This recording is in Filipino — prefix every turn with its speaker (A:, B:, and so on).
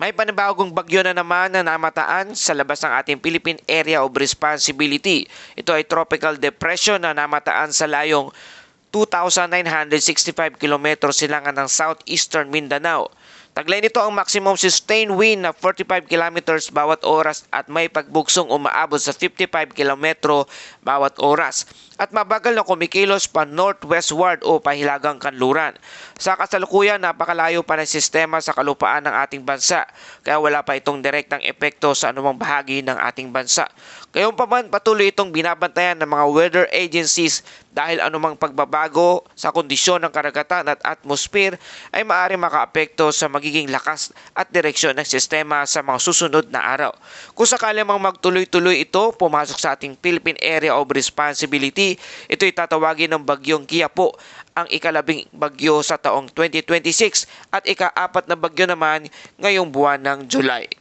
A: May panibagong bagyo na naman na namataan sa labas ng ating Philippine Area of Responsibility. Ito ay tropical depression na namataan sa layong 2,965 km silangan ng southeastern Mindanao. Taglay nito ang maximum sustained wind na 45 km bawat oras at may pagbuksong umaabot sa 55 km bawat oras at mabagal na kumikilos pa northwestward o pahilagang kanluran. Sa kasalukuyan, napakalayo pa ng sistema sa kalupaan ng ating bansa kaya wala pa itong direktang epekto sa anumang bahagi ng ating bansa. Gayunpaman, patuloy itong binabantayan ng mga weather agencies dahil anumang pagbabago sa kondisyon ng karagatan at atmosphere ay maaari makaapekto sa magiging lakas at direksyon ng sistema sa mga susunod na araw. Kung sakali mang magtuloy-tuloy ito, pumasok sa ating Philippine Area of Responsibility, ito'y tatawagin ng bagyong Quiapo, ang ikalabing bagyo sa taong 2026 at ika-4 na bagyo naman ngayong buwan ng July.